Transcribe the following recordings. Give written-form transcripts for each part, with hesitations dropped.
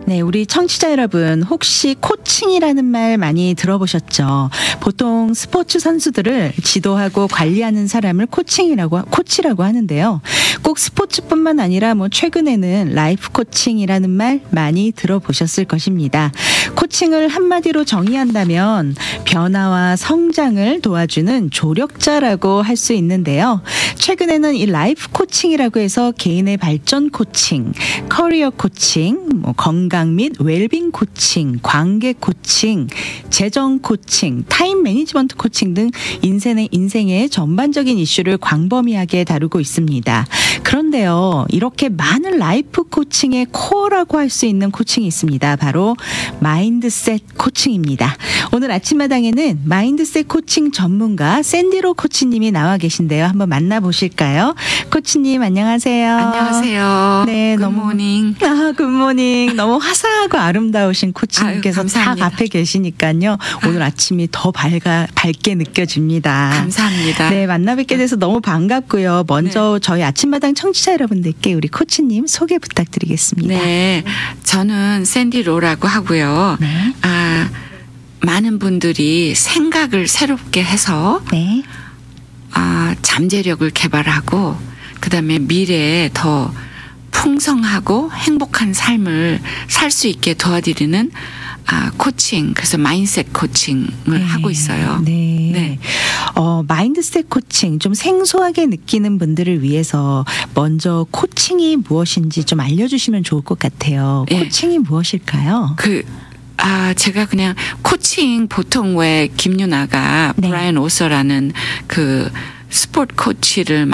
네, 우리 청취자 여러분, 혹시 코칭이라는 말 많이 들어보셨죠? 보통 스포츠 선수들을 지도하고 관리하는 사람을 코치라고 하는데요. 꼭 스포츠뿐만 아니라 최근에는 라이프 코칭이라는 말 많이 들어보셨을 것입니다. 코칭을 한마디로 정의한다면 변화와 성장을 도와주는 조력자라고 할 수 있는데요. 최근에는 이 라이프 코칭이라고 해서 개인의 발전 코칭, 커리어 코칭, 건강 및 웰빙 코칭, 관계 코칭, 재정 코칭, 타임 매니지먼트 코칭 등 인생의 전반적인 이슈를 광범위하게 다루고 있습니다. 그런데요, 이렇게 많은 라이프 코칭의 코어라고 할 수 있는 코칭이 있습니다. 바로 마인드셋 코칭입니다. 오늘 아침마당에는 마인드셋 코칭 전문가 샌디로 코치님이 나와 계신데요. 한번 만나보실까요? 코치님 안녕하세요. 안녕하세요. 네, 굿모닝. 굿모닝. 너무 화사하고 아름다우신 코치님께서 딱 앞에 계시니까요. 오늘 아침이 더 밝게 느껴집니다. 감사합니다. 네, 만나 뵙게 돼서 너무 반갑고요. 먼저 저희 아침마당 청취자 여러분들께 우리 코치님 소개 부탁드리겠습니다. 네, 저는 샌디로라고 하고요. 네. 많은 분들이 생각을 새롭게 해서 네. 잠재력을 개발하고 그다음에 미래에 더 풍성하고 행복한 삶을 살 수 있게 도와드리는 코칭, 그래서 마인드셋 코칭을 하고 있어요. 네. 네. 마인드셋 코칭 좀 생소하게 느끼는 분들을 위해서 먼저 코칭이 무엇인지 좀 알려주시면 좋을 것 같아요. 네. 코칭이 무엇일까요? 제가 그냥 코칭 보통 왜 김유나가 네. 브라이언 오서라는 그 스포츠 코치를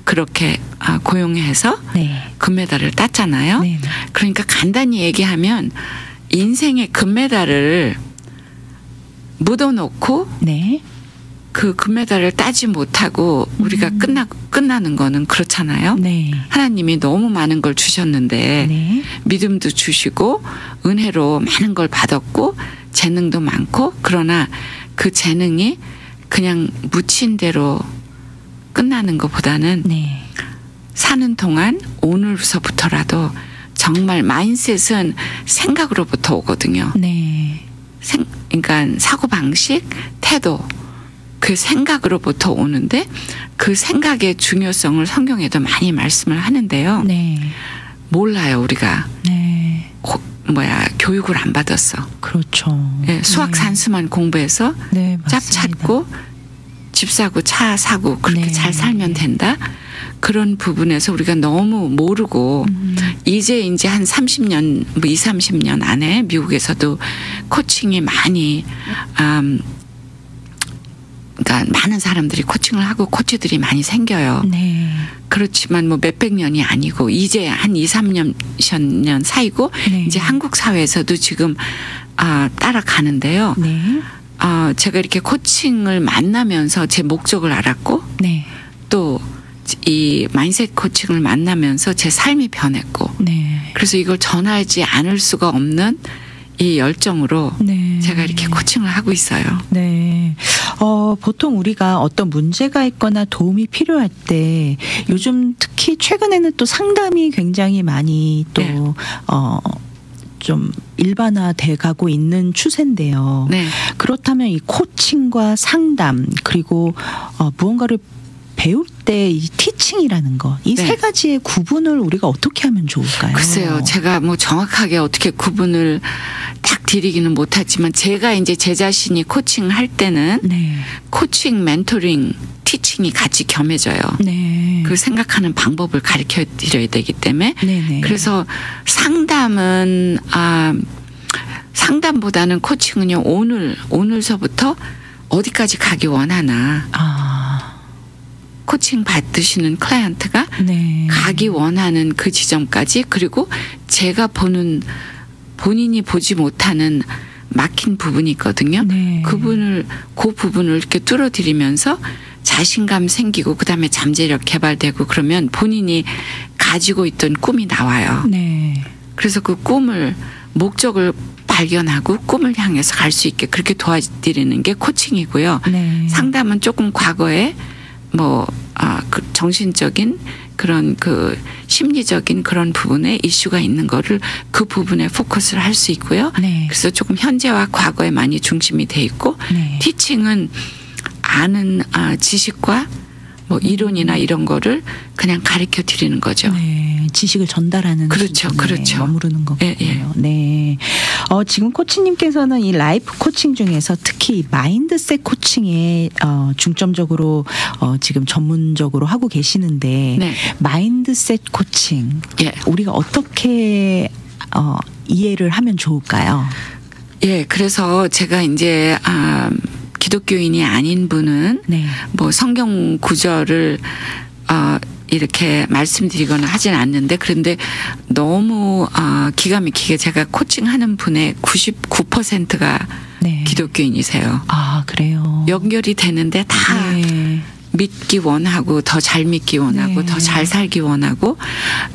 그렇게 고용해서 네. 금메달을 땄잖아요. 네. 그러니까 간단히 얘기하면 인생의 금메달을 묻어놓고 네. 그 금메달을 따지 못하고 우리가 끝나는 거는 그렇잖아요. 네. 하나님이 너무 많은 걸 주셨는데 네. 믿음도 주시고 은혜로 많은 걸 받았고 재능도 많고 그러나 그 재능이 그냥 묻힌 대로 끝나는 것보다는 네. 사는 동안 오늘서부터라도 정말 마인드셋은 생각으로부터 오거든요. 네. 그러니까 사고방식, 태도 그 생각으로부터 오는데 그 생각의 중요성을 성경에도 많이 말씀을 하는데요. 네. 몰라요 우리가. 네. 교육을 안 받았어. 그렇죠. 네, 수학 산수만 공부해서 네, 짭 찾고 집 사고 차 사고 그렇게 네. 잘 살면 된다. 그런 부분에서 우리가 너무 모르고 이제 한 30년, 30년 안에 미국에서도 코칭이 많이 그러니까 많은 사람들이 코칭을 하고 코치들이 많이 생겨요. 네. 그렇지만 몇백 년이 아니고 이제 한 2~3년 사이고 네. 이제 한국 사회에서도 지금 따라가는데요. 네. 제가 이렇게 코칭을 만나면서 제 목적을 알았고 네. 또 이 마인드셋 코칭을 만나면서 제 삶이 변했고 네. 그래서 이걸 전하지 않을 수가 없는 이 열정으로 네. 제가 이렇게 코칭을 하고 있어요. 네. 보통 우리가 어떤 문제가 있거나 도움이 필요할 때 요즘 특히 최근에는 또 상담이 굉장히 많이 또 네. 좀 일반화돼 가고 있는 추세인데요. 네. 그렇다면 이 코칭과 상담 그리고 무언가를 배울 때 이 티칭이라는 거, 이 세 네. 가지의 구분을 우리가 어떻게 하면 좋을까요? 글쎄요, 제가 정확하게 어떻게 구분을 딱 드리기는 못하지만 제가 이제 제 자신이 코칭을 할 때는 네. 코칭, 멘토링, 티칭이 같이 겸해져요. 네. 그 생각하는 방법을 가르쳐 드려야 되기 때문에 네네. 그래서 상담보다는 코칭은요 오늘서부터 어디까지 가기 원하나 코칭 받으시는 클라이언트가 네. 가기 원하는 그 지점까지 그리고 제가 본인이 보지 못하는 막힌 부분이 있거든요. 네. 그 부분을 이렇게 뚫어드리면서 자신감 생기고 그다음에 잠재력 개발되고 그러면 본인이 가지고 있던 꿈이 나와요. 네. 그래서 그 목적을 발견하고 꿈을 향해서 갈 수 있게 그렇게 도와드리는 게 코칭이고요. 네. 상담은 조금 과거에 그 정신적인 그런 그 심리적인 그런 부분에 이슈가 있는 거를 그 부분에 포커스를 할 수 있고요. 네. 그래서 조금 현재와 과거에 많이 중심이 돼 있고 네. 티칭은 아는 지식과 뭐 이론이나 이런 거를 그냥 가르쳐 드리는 거죠. 네, 지식을 전달하는 그렇죠, 수준에 그렇죠. 머무르는 거군요. 예, 예. 네. 지금 코치님께서는 이 라이프 코칭 중에서 특히 마인드셋 코칭에 중점적으로 지금 전문적으로 하고 계시는데 네. 마인드셋 코칭 예. 우리가 어떻게 이해를 하면 좋을까요? 예, 그래서 제가 이제 기독교인이 아닌 분은 네. 뭐 성경 구절을 이렇게 말씀드리거나 하진 않는데 그런데 너무 기가 막히게 제가 코칭하는 분의 99%가 네. 기독교인이세요. 아, 그래요. 연결이 되는데 다 네. 믿기 원하고 더 잘 믿기 원하고 네. 더 잘 살기 원하고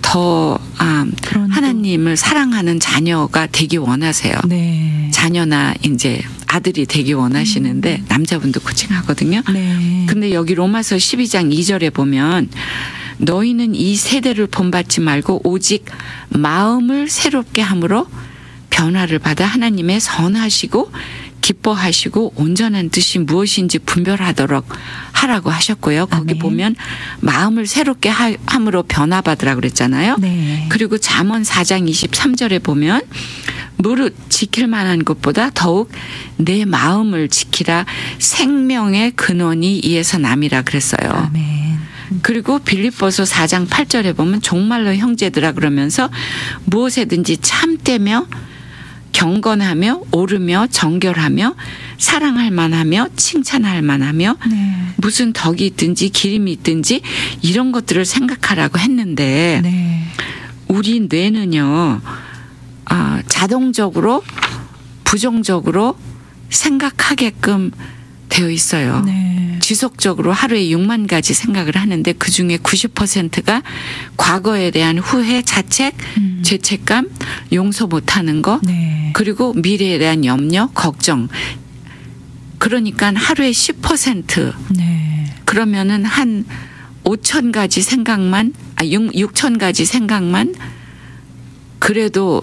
더 하나님을 사랑하는 자녀가 되기 원하세요. 네. 자녀나 이제 아들이 되기 원하시는데 남자분도 코칭하거든요. 네. 근데 여기 로마서 12장 2절에 보면 너희는 이 세대를 본받지 말고 오직 마음을 새롭게 함으로 변화를 받아 하나님의 선하시고 기뻐하시고 온전한 뜻이 무엇인지 분별하도록 하라고 하셨고요. 거기 아멘. 보면 마음을 새롭게 함으로 변화받으라고 그랬잖아요. 네. 그리고 잠언 4장 23절에 보면 무릇 지킬 만한 것보다 더욱 내 마음을 지키라 생명의 근원이 이에서 남이라 그랬어요. 아멘. 그리고 빌립보서 4장 8절에 보면 정말로 형제들아 그러면서 무엇에든지 참되며 경건하며 옳으며 정결하며 사랑할 만하며 칭찬할 만하며 네. 무슨 덕이 있든지 기림이 있든지 이런 것들을 생각하라고 했는데 네. 우리 뇌는요 자동적으로 부정적으로 생각하게끔 되어 있어요. 네. 지속적으로 하루에 6만 가지 생각을 하는데 그중에 90%가 과거에 대한 후회, 자책, 죄책감, 용서 못하는 거 네. 그리고 미래에 대한 염려, 걱정. 그러니까 하루에 10% 네. 그러면은 한 5천 가지 생각만 6천 가지 생각만 그래도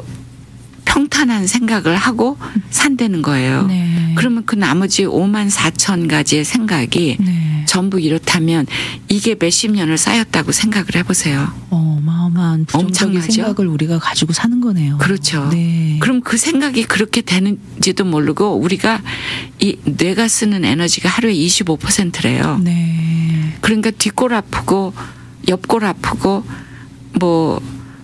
평탄한 생각을 하고 산다는 거예요. 네. 그러면 그 나머지 5만 4천 가지의 생각이 네. 전부 이렇다면 이게 몇십 년을 쌓였다고 생각을 해보세요. 어마어마한 부정적인 엄청나죠? 생각을 우리가 가지고 사는 거네요. 그렇죠. 네. 그럼 그 생각이 그렇게 되는지도 모르고 우리가 이 뇌가 쓰는 에너지가 하루에 25%래요. 네. 그러니까 뒷골 아프고 옆골 아프고 뭐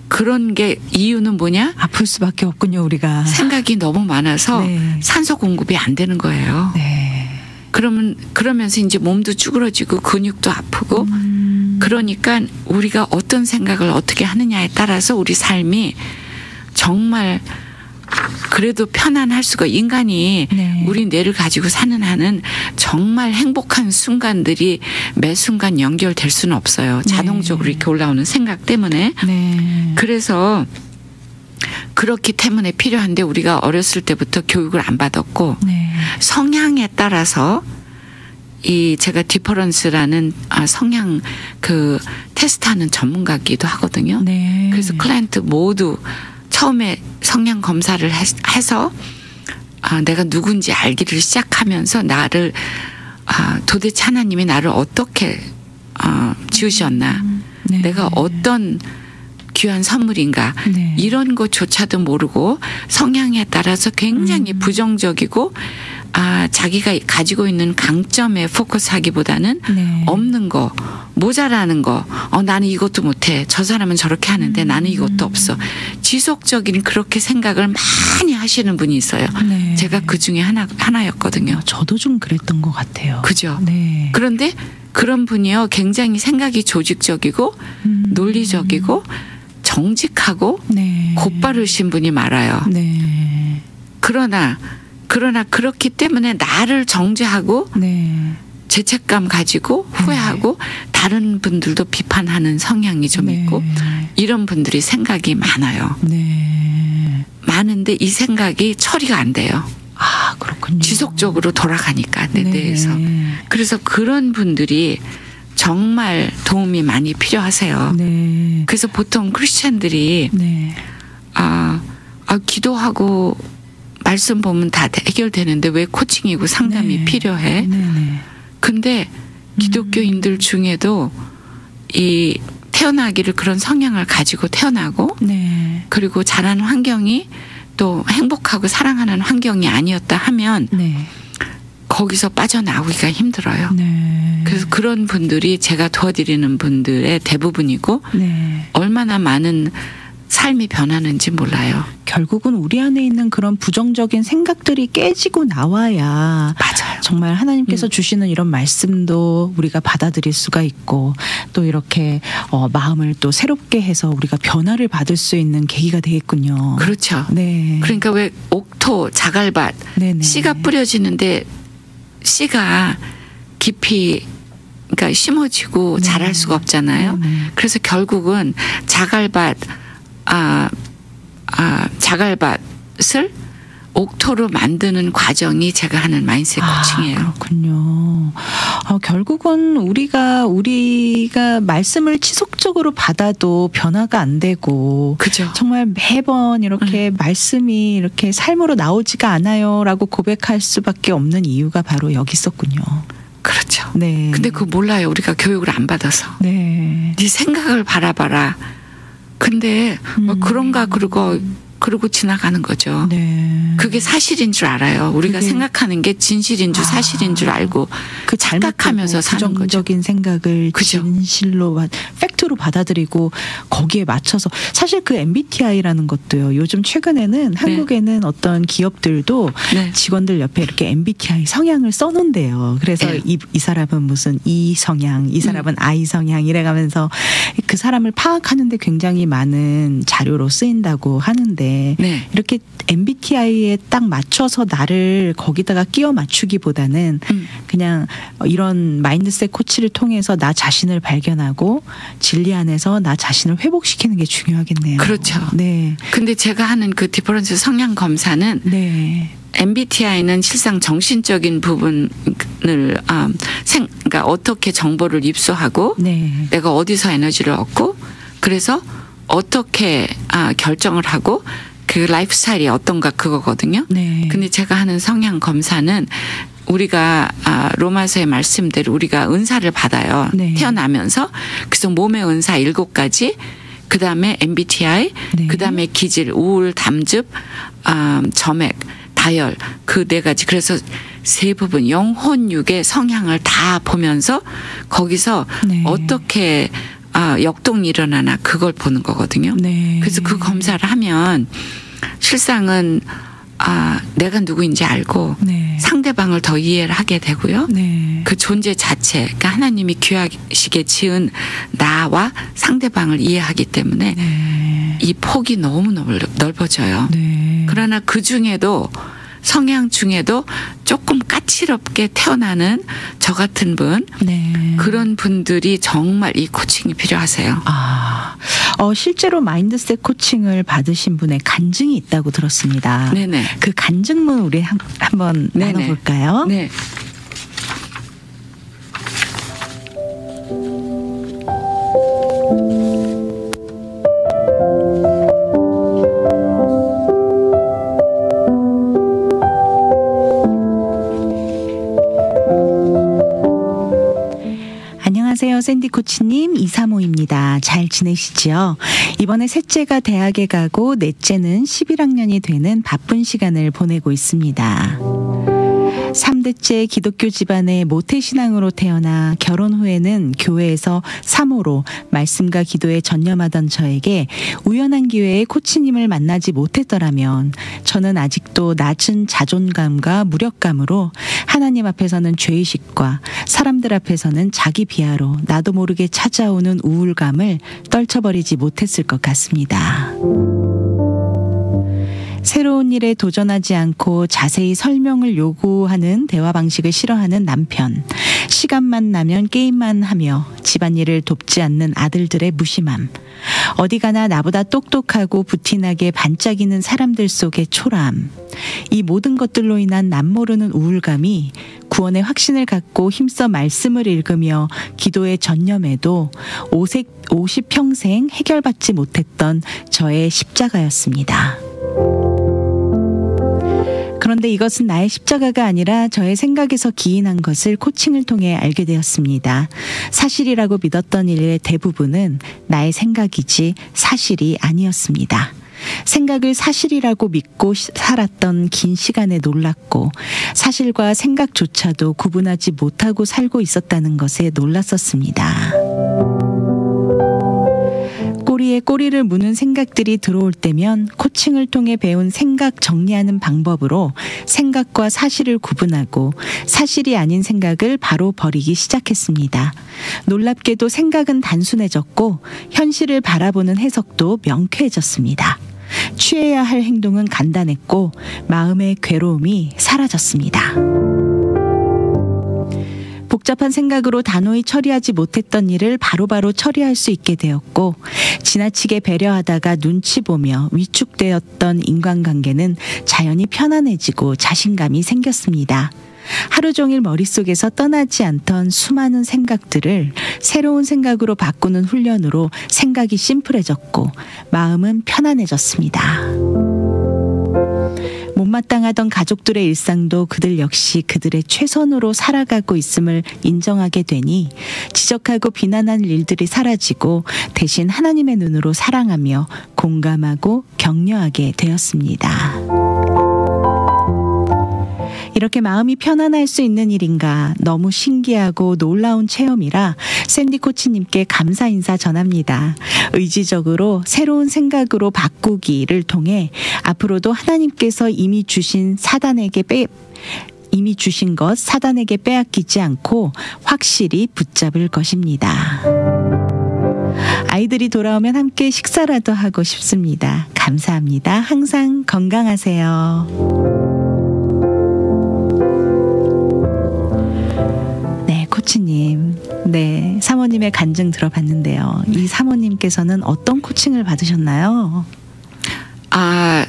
그런 게 이유는 뭐냐? 아플 수밖에 없군요, 우리가. 생각이 너무 많아서 네. 산소 공급이 안 되는 거예요. 네. 그러면서 이제 몸도 쭈그러지고 근육도 아프고 그러니까 우리가 어떤 생각을 어떻게 하느냐에 따라서 우리 삶이 정말 그래도 편안할 수가 인간이 네. 우리 뇌를 가지고 사는 한은 정말 행복한 순간들이 매 순간 연결될 수는 없어요. 자동적으로 이렇게 올라오는 생각 때문에. 네. 그래서 그렇기 때문에 필요한데 우리가 어렸을 때부터 교육을 안 받았고 네. 성향에 따라서 이 제가 디퍼런스라는 성향 그 테스트하는 전문가기도 하거든요. 네. 그래서 클라이언트 모두 처음에 성향 검사를 해서 내가 누군지 알기를 시작하면서 나를 도대체 하나님이 나를 어떻게 지으셨나 네. 내가 어떤 귀한 선물인가 네. 이런 것조차도 모르고 성향에 따라서 굉장히 부정적이고 자기가 가지고 있는 강점에 포커스하기보다는 네. 없는 거 모자라는 거 나는 이것도 못해 저 사람은 저렇게 하는데 나는 이것도 없어 지속적인 그렇게 생각을 많이 하시는 분이 있어요. 네. 제가 그 중에 하나였거든요. 저도 좀 그랬던 것 같아요. 그죠? 네. 그런데 그런 분이요 굉장히 생각이 조직적이고 논리적이고 정직하고 네. 곧바르신 분이 많아요. 네. 그러나 그렇기 때문에 나를 정죄하고 네. 죄책감 가지고 후회하고 다른 분들도 비판하는 성향이 좀 네. 있고 이런 분들이 생각이 많아요. 네. 많은데 이 생각이 처리가 안 돼요. 그렇군요. 지속적으로 돌아가니까 내 네. 뇌에서. 그래서 그런 분들이 정말 도움이 많이 필요하세요. 네. 그래서 보통 크리스찬들이 네. 기도하고 말씀 보면 다 해결되는데 왜 코칭이고 상담이 네. 필요해? 네네. 근데 기독교인들 중에도 이 태어나기를 그런 성향을 가지고 태어나고 네. 그리고 자란 환경이 또 행복하고 사랑하는 환경이 아니었다 하면 네. 거기서 빠져나오기가 힘들어요. 네. 그래서 그런 분들이 제가 도와드리는 분들의 대부분이고 네. 얼마나 많은 삶이 변하는지 몰라요. 결국은 우리 안에 있는 그런 부정적인 생각들이 깨지고 나와야 맞아요. 정말 하나님께서 주시는 이런 말씀도 우리가 받아들일 수가 있고 또 이렇게 마음을 또 새롭게 해서 우리가 변화를 받을 수 있는 계기가 되겠군요. 그렇죠. 네. 그러니까 왜 옥토, 자갈밭, 네네. 씨가 뿌려지는데 씨가 깊이 그러니까 심어지고 네. 자랄 수가 없잖아요. 네네. 그래서 결국은 자갈밭을 옥토로 만드는 과정이 제가 하는 마인드셋 코칭이에요. 그렇군요. 결국은 우리가 말씀을 지속적으로 받아도 변화가 안 되고 그죠. 정말 매번 이렇게 말씀이 이렇게 삶으로 나오지가 않아요라고 고백할 수밖에 없는 이유가 바로 여기 있었군요. 그렇죠. 네. 근데 그거 몰라요. 우리가 교육을 안 받아서. 네. 네 생각을 바라봐라. 근데 뭐 그런가 그러고 지나가는 거죠. 네. 그게 사실인 줄 알아요. 우리가 그게 생각하는 게 진실인 줄 사실인 줄 알고 그 착각하면서 사는 거죠. 부정적인 생각을 그죠. 진실로 팩트로 받아들이고 거기에 맞춰서 사실 그 MBTI라는 것도요. 요즘 최근에는 한국에는 어떤 기업들도 네. 직원들 옆에 이렇게 MBTI 성향을 써놓은대요. 그래서 네. 이 사람은 무슨 E 성향, 이 사람은 I 성향 이래가면서 그 사람을 파악하는데 굉장히 많은 자료로 쓰인다고 하는데 네. 이렇게 MBTI에 딱 맞춰서 나를 거기다가 끼워 맞추기보다는 그냥 이런 마인드셋 코치를 통해서 나 자신을 발견하고 진리 안에서 나 자신을 회복시키는 게 중요하겠네요. 그렇죠. 네. 근데 제가 하는 그 디퍼런스 성향 검사는 네. MBTI는 실상 정신적인 부분을 그러니까 어떻게 정보를 입수하고 네. 내가 어디서 에너지를 얻고 그래서 어떻게 결정을 하고 그 라이프 스타일이 어떤가 그거거든요. 네. 근데 제가 하는 성향 검사는 우리가 로마서의 말씀대로 우리가 은사를 받아요. 네. 태어나면서. 그래서 몸의 은사 7가지 그다음에 MBTI 네. 그다음에 기질, 우울, 담즙, 점액, 다열 그 4가지. 그래서 세 부분 영혼육의 성향을 다 보면서 거기서 네. 어떻게 역동이 일어나나 그걸 보는 거거든요. 네. 그래서 그 검사를 하면 실상은 내가 누구인지 알고 네. 상대방을 더 이해를 하게 되고요. 네. 그 존재 자체, 그러니까 하나님이 귀하시게 지은 나와 상대방을 이해하기 때문에 네. 이 폭이 너무 넓어져요. 네. 그러나 그 중에도 성향 중에도 조금 까칠없게 태어나는 저 같은 분 네. 그런 분들이 정말 이 코칭이 필요하세요. 실제로 마인드셋 코칭을 받으신 분의 간증이 있다고 들었습니다. 네네. 그 간증문 우리 한번 네네. 나눠볼까요? 네. 안녕하세요. 샌디 코치님 235입니다. 잘 지내시죠? 이번에 셋째가 대학에 가고 넷째는 11학년이 되는 바쁜 시간을 보내고 있습니다. 3대째 기독교 집안의 모태신앙으로 태어나 결혼 후에는 교회에서 사모로 말씀과 기도에 전념하던 저에게 우연한 기회에 코치님을 만나지 못했더라면 저는 아직도 낮은 자존감과 무력감으로 하나님 앞에서는 죄의식과 사람들 앞에서는 자기 비하로 나도 모르게 찾아오는 우울감을 떨쳐버리지 못했을 것 같습니다. 새로운 일에 도전하지 않고 자세히 설명을 요구하는 대화 방식을 싫어하는 남편, 시간만 나면 게임만 하며 집안일을 돕지 않는 아들들의 무심함, 어디 가나 나보다 똑똑하고 부티나게 반짝이는 사람들 속의 초라함, 이 모든 것들로 인한 남모르는 우울감이 구원의 확신을 갖고 힘써 말씀을 읽으며 기도에 전념해도 50평생 해결받지 못했던 저의 십자가였습니다. 그런데 이것은 나의 십자가가 아니라 저의 생각에서 기인한 것을 코칭을 통해 알게 되었습니다. 사실이라고 믿었던 일의 대부분은 나의 생각이지 사실이 아니었습니다. 생각을 사실이라고 믿고 살았던 긴 시간에 놀랐고 사실과 생각조차도 구분하지 못하고 살고 있었다는 것에 놀랐었습니다. 꼬리에 꼬리를 무는 생각들이 들어올 때면 코칭을 통해 배운 생각 정리하는 방법으로 생각과 사실을 구분하고 사실이 아닌 생각을 바로 버리기 시작했습니다. 놀랍게도 생각은 단순해졌고 현실을 바라보는 해석도 명쾌해졌습니다. 취해야 할 행동은 간단했고 마음의 괴로움이 사라졌습니다. 복잡한 생각으로 단호히 처리하지 못했던 일을 바로바로 처리할 수 있게 되었고 지나치게 배려하다가 눈치 보며 위축되었던 인간관계는 자연히 편안해지고 자신감이 생겼습니다. 하루 종일 머릿속에서 떠나지 않던 수많은 생각들을 새로운 생각으로 바꾸는 훈련으로 생각이 심플해졌고 마음은 편안해졌습니다. 못마땅하던 가족들의 일상도 그들 역시 그들의 최선으로 살아가고 있음을 인정하게 되니 지적하고 비난한 일들이 사라지고 대신 하나님의 눈으로 사랑하며 공감하고 격려하게 되었습니다. 이렇게 마음이 편안할 수 있는 일인가 너무 신기하고 놀라운 체험이라 샌디 코치님께 감사 인사 전합니다. 의지적으로 새로운 생각으로 바꾸기를 통해 앞으로도 하나님께서 이미 주신 것 사단에게 빼앗기지 않고 확실히 붙잡을 것입니다. 아이들이 돌아오면 함께 식사라도 하고 싶습니다. 감사합니다. 항상 건강하세요. 코치님, 네, 사모님의 간증 들어봤는데요. 이 사모님께서는 어떤 코칭을 받으셨나요? 그러니까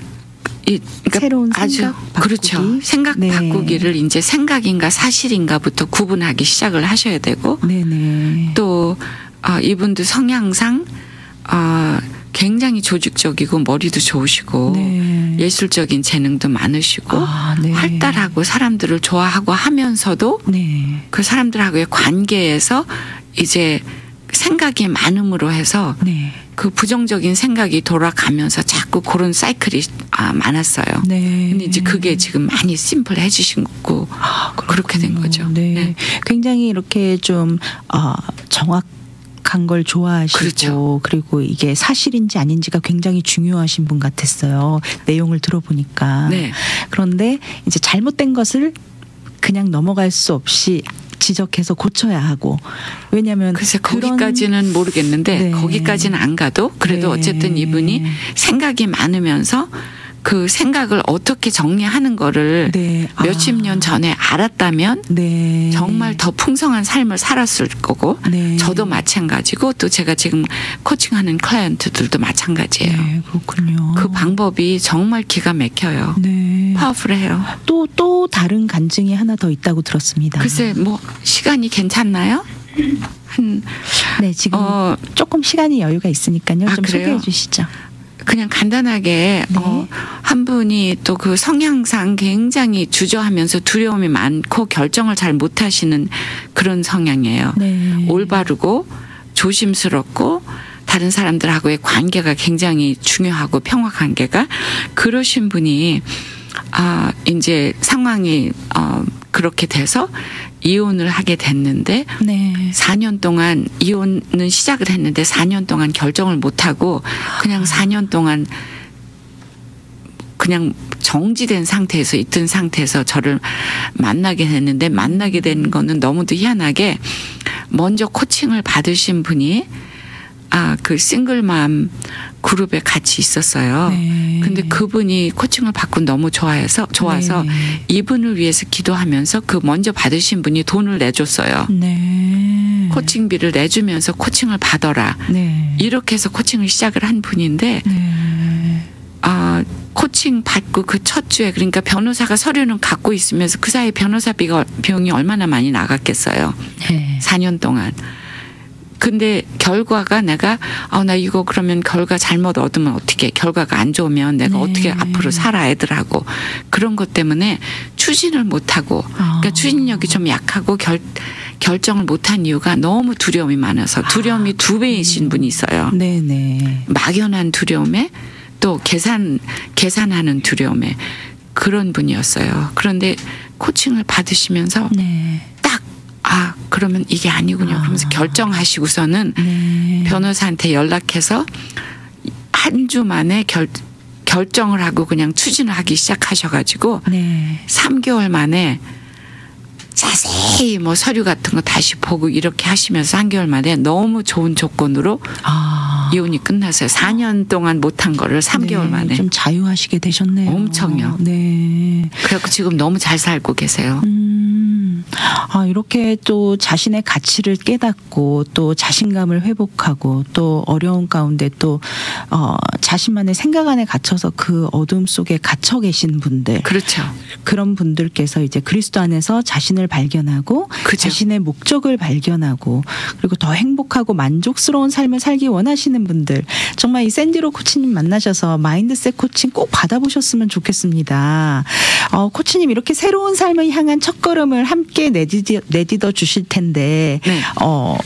새로운 생각 바꾸기. 그렇죠. 생각 네. 바꾸기를 이제 생각인가 사실인가부터 구분하기 시작을 하셔야 되고, 네네. 또 이분도 성향상 굉장히 조직적이고 머리도 좋으시고 네. 예술적인 재능도 많으시고 네. 활달하고 사람들을 좋아하고 하면서도 네. 그 사람들하고의 관계에서 이제 생각이 많음으로 해서 네. 그 부정적인 생각이 돌아가면서 자꾸 그런 사이클이 많았어요. 네. 근데 이제 그게 지금 많이 심플해지신 거고 그렇게 된 거죠. 네. 네. 굉장히 이렇게 좀 정확한 걸 좋아하시고 그렇죠. 그리고 이게 사실인지 아닌지가 굉장히 중요하신 분 같았어요. 내용을 들어보니까. 네. 그런데 이제 잘못된 것을 그냥 넘어갈 수 없이 지적해서 고쳐야 하고 왜냐하면 글쎄 거기까지는 모르겠는데 네. 거기까지는 안 가도 그래도 네. 어쨌든 이분이 생각이 많으면서 그 생각을 어떻게 정리하는 거를 네. 몇십 년 전에 알았다면 네. 정말 더 풍성한 삶을 살았을 거고 네. 저도 마찬가지고 또 제가 지금 코칭하는 클라이언트들도 마찬가지예요. 네, 그렇군요. 그 방법이 정말 기가 막혀요. 네. 파워풀해요. 또 다른 간증이 하나 더 있다고 들었습니다. 글쎄 뭐 시간이 괜찮나요? 네, 지금 조금 시간이 여유가 있으니까요. 좀 그래요? 소개해 주시죠. 그냥 간단하게 네. 한 분이 또 그 성향상 굉장히 주저하면서 두려움이 많고 결정을 잘 못하시는 그런 성향이에요. 네. 올바르고 조심스럽고 다른 사람들하고의 관계가 굉장히 중요하고 평화 관계가 그러신 분이 이제 상황이 그렇게 돼서 이혼을 하게 됐는데 네. 4년 동안 이혼은 시작을 했는데 4년 동안 결정을 못하고 그냥 4년 동안 그냥 정지된 상태에서 있던 상태에서 저를 만나게 됐는데 만나게 된 거는 너무도 희한하게 먼저 코칭을 받으신 분이 그 싱글맘 그룹에 같이 있었어요. 네. 근데 그분이 코칭을 받고 너무 좋아서 네. 이분을 위해서 기도하면서 그 먼저 받으신 분이 돈을 내줬어요. 네. 코칭비를 내주면서 코칭을 받아라. 네. 이렇게 해서 코칭을 시작을 한 분인데 네. 코칭 받고 그 첫 주에 그러니까 변호사가 서류는 갖고 있으면서 그 사이에 변호사 비용이 얼마나 많이 나갔겠어요. 네. 4년 동안. 근데 결과가 내가 나 이거 그러면 결과 잘못 얻으면 어떻게 결과가 안 좋으면 내가 네. 어떻게 앞으로 살아 애들하고 그런 것 때문에 추진을 못하고 그러니까 추진력이 좀 약하고 결정을 못한 이유가 너무 두려움이 많아서 두려움이 2배이신 분이 있어요. 네네. 막연한 두려움에 또 계산하는 두려움에 그런 분이었어요. 그런데 코칭을 받으시면서 네. 딱 그러면 이게 아니군요. 그러면서 결정하시고서는 네. 변호사한테 연락해서 한 주 만에 결정을 하고 그냥 추진을 하기 시작하셔가지고 네. 3개월 만에 자세히 뭐 서류 같은 거 다시 보고 이렇게 하시면서 3개월 만에 너무 좋은 조건으로 이혼이 끝났어요. 4년 동안 못한 거를 3개월 네, 만에. 좀 자유하시게 되셨네요. 엄청요. 네. 그래갖고 지금 너무 잘 살고 계세요. 이렇게 또 자신의 가치를 깨닫고 또 자신감을 회복하고 또 어려운 가운데 또 자신만의 생각 안에 갇혀서 그 어둠 속에 갇혀 계신 분들. 그렇죠. 그런 분들께서 이제 그리스도 안에서 자신을 발견하고 그죠. 자신의 목적을 발견하고 그리고 더 행복하고 만족스러운 삶을 살기 원하시는 분들 정말 이 샌디로 코치님 만나셔서 마인드셋 코칭 꼭 받아보셨으면 좋겠습니다. 코치님 이렇게 새로운 삶을 향한 첫걸음을 함께 내딛어 주실 텐데 네.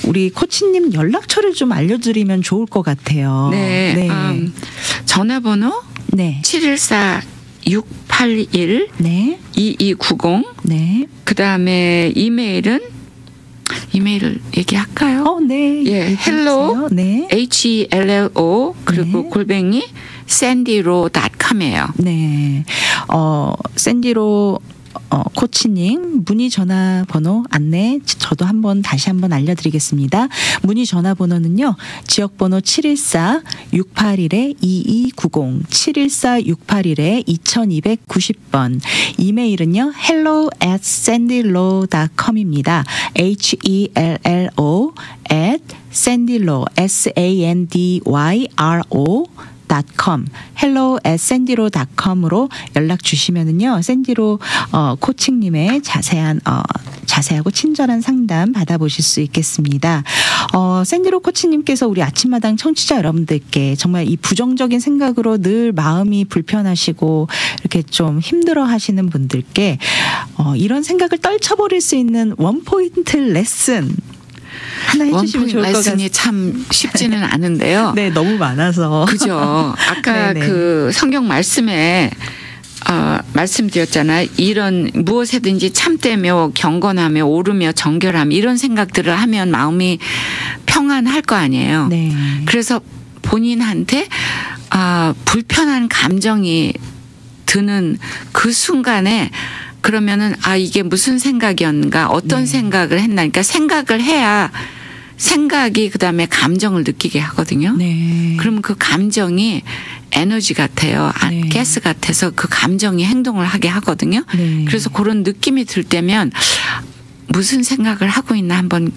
우리 코치님 연락처를 좀 알려드리면 좋을 것 같아요. 네. 네. 전화번호 네. 714-681 네. 2290 네. 그다음에 이메일을 얘기할까요? 네. 예, hello 네. HELLO 그리고 네. 골뱅이 sandyro.com이에요. 네. 샌디로 코치님 문의 전화번호 안내 저도 다시 한번 알려드리겠습니다. 문의 전화번호는요. 지역번호 714-681-2290 714-681-2290번 이메일은요. hello@sandylo.com입니다. HELLO @sandyro SANDYRO.com hello@sandyro.com으로 연락 주시면은요. 샌디로 코칭님의 자세하고 친절한 상담 받아보실 수 있겠습니다. 샌디로 코치님께서 우리 아침마당 청취자 여러분들께 정말 이 부정적인 생각으로 늘 마음이 불편하시고 이렇게 좀 힘들어하시는 분들께 이런 생각을 떨쳐버릴 수 있는 원포인트 레슨 하나 해주시면 좋을 것 같습니다. 레슨이 참 쉽지는 않은데요. 네, 너무 많아서. 그죠. 아까 네네. 그 성경 말씀에 말씀드렸잖아요. 이런 무엇에든지 참되며 경건하며 오르며 정결하며 이런 생각들을 하면 마음이 평안할 거 아니에요. 네. 그래서 본인한테 불편한 감정이 드는 그 순간에 그러면은 이게 무슨 생각이었는가 어떤 생각을 했나 그러니까 생각을 해야 생각이 그다음에 감정을 느끼게 하거든요. 네. 그러면 그 감정이 에너지 같아요. 네. 가스 같아서 그 감정이 행동을 하게 하거든요. 네. 그래서 그런 느낌이 들 때면 무슨 생각을 하고 있나 한번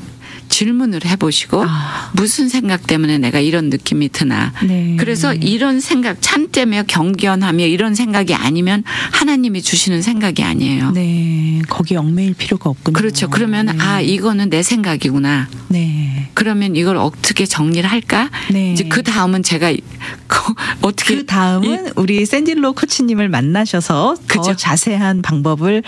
질문을 해보시고 무슨 생각 때문에 내가 이런 느낌이 드나. 네. 그래서 이런 생각 참되며 경건하며 이런 생각이 아니면 하나님이 주시는 생각이 아니에요. 네. 거기 얽매일 필요가 없군요. 그렇죠. 그러면 네. 이거는 내 생각이구나. 네. 그러면 이걸 어떻게 정리를 할까? 네. 이제 그 다음은 제가 어떻게 그 다음은 우리 샌디로 코치님을 만나셔서 더 그죠. 자세한 방법을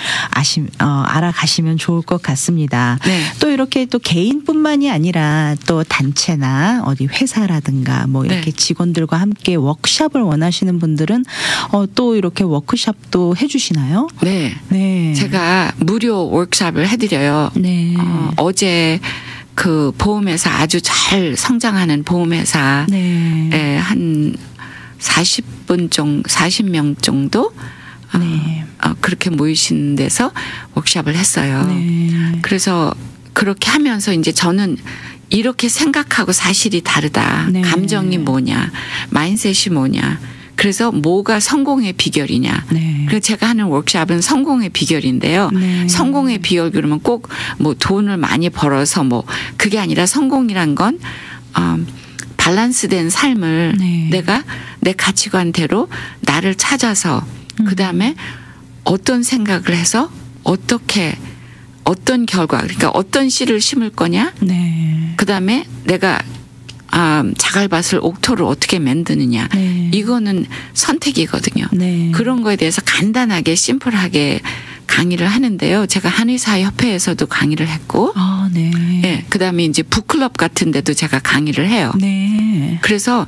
알아가시면 좋을 것 같습니다. 네. 또 이렇게 또 개인뿐만이 아니라 또 단체나 어디 회사라든가 뭐 이렇게 네. 직원들과 함께 워크숍을 원하시는 분들은 또 이렇게 워크숍도 해주시나요? 네. 네. 제가 무료 워크숍을 해드려요. 네. 어제 그 보험회사 아주 잘 성장하는 보험회사 네. 한 40명 정도 네. 그렇게 모이신 데서 워크숍을 했어요. 네. 그래서 그렇게 하면서 이제 저는 이렇게 생각하고 사실이 다르다. 네. 감정이 뭐냐, 마인셋이 뭐냐. 그래서 뭐가 성공의 비결이냐. 네. 그래서 제가 하는 워크숍은 성공의 비결인데요. 네. 성공의 비결 그러면 꼭 뭐 돈을 많이 벌어서 뭐 그게 아니라 성공이란 건 밸런스된 삶을 네. 내가 내 가치관대로 나를 찾아서 그다음에 어떤 생각을 해서 어떻게 어떤 결과 그러니까 어떤 씨를 심을 거냐. 네. 그다음에 내가 자갈밭을 옥토를 어떻게 만드느냐. 네. 이거는 선택이거든요. 네. 그런 거에 대해서 간단하게 심플하게 강의를 하는데요. 제가 한의사협회에서도 강의를 했고 네. 네, 그다음에 이제 북클럽 같은 데도 제가 강의를 해요. 네. 그래서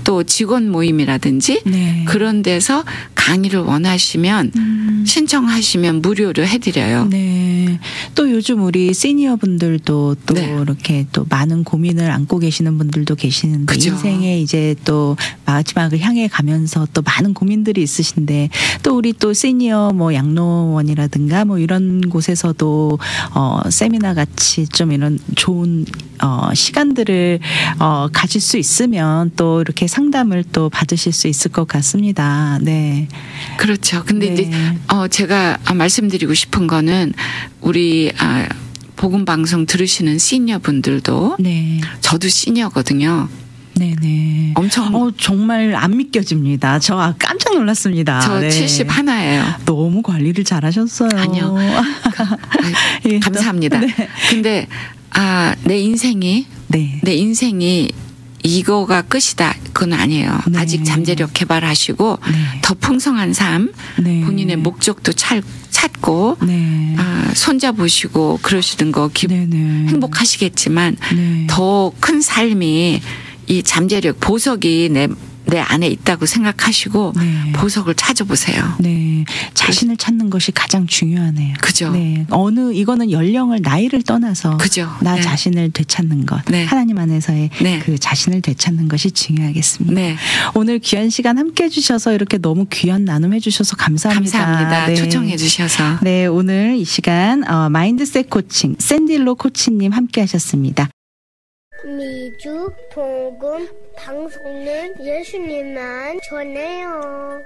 또 직원 모임이라든지 네. 그런 데서 강의를 원하시면 신청하시면 무료로 해드려요. 네. 또 요즘 우리 시니어 분들도 또 네. 이렇게 또 많은 고민을 안고 계시는 분들도 계시는데 그죠. 인생에 이제 또 마지막을 향해 가면서 또 많은 고민들이 있으신데 또 우리 또 시니어 뭐 양로원이라든가 뭐 이런 곳에서도 세미나 같이 좀 이런 좋은 시간들을 가질 수 있으면 또 이렇게 상담을 또 받으실 수 있을 것 같습니다. 네. 그렇죠. 근데 네. 이제 제가 말씀드리고 싶은 거는 우리 복음 방송 들으시는 시니어 분들도 네. 저도 시니어거든요. 네네. 엄청 정말 안 믿겨집니다. 저 깜짝 놀랐습니다. 저 네. 71예요. 너무 관리를 잘하셨어요. 아니요. 예, 감사합니다. 네. 근데 내 인생이 네. 내 인생이 이거가 끝이다. 그건 아니에요. 네. 아직 잠재력 개발하시고 네. 더 풍성한 삶, 네. 본인의 목적도 찾고 네. 손자 보시고 그러시는 거 네네. 행복하시겠지만 네. 더 큰 삶이 이 잠재력 보석이 내 안에 있다고 생각하시고 네. 보석을 찾아보세요. 네. 자신을 찾는 것이 가장 중요하네요. 그죠. 네. 이거는 연령을 나이를 떠나서 그죠. 나 네. 자신을 되찾는 것. 네. 하나님 안에서의 네. 그 자신을 되찾는 것이 중요하겠습니다. 네. 오늘 귀한 시간 함께 해주셔서 이렇게 너무 귀한 나눔 해주셔서 감사합니다. 감사합니다. 네. 초청해 주셔서. 네, 오늘 이 시간 마인드셋 코칭 샌딜로 코치님 함께 하셨습니다. 미주 복음 방송은 예수님만 전해요.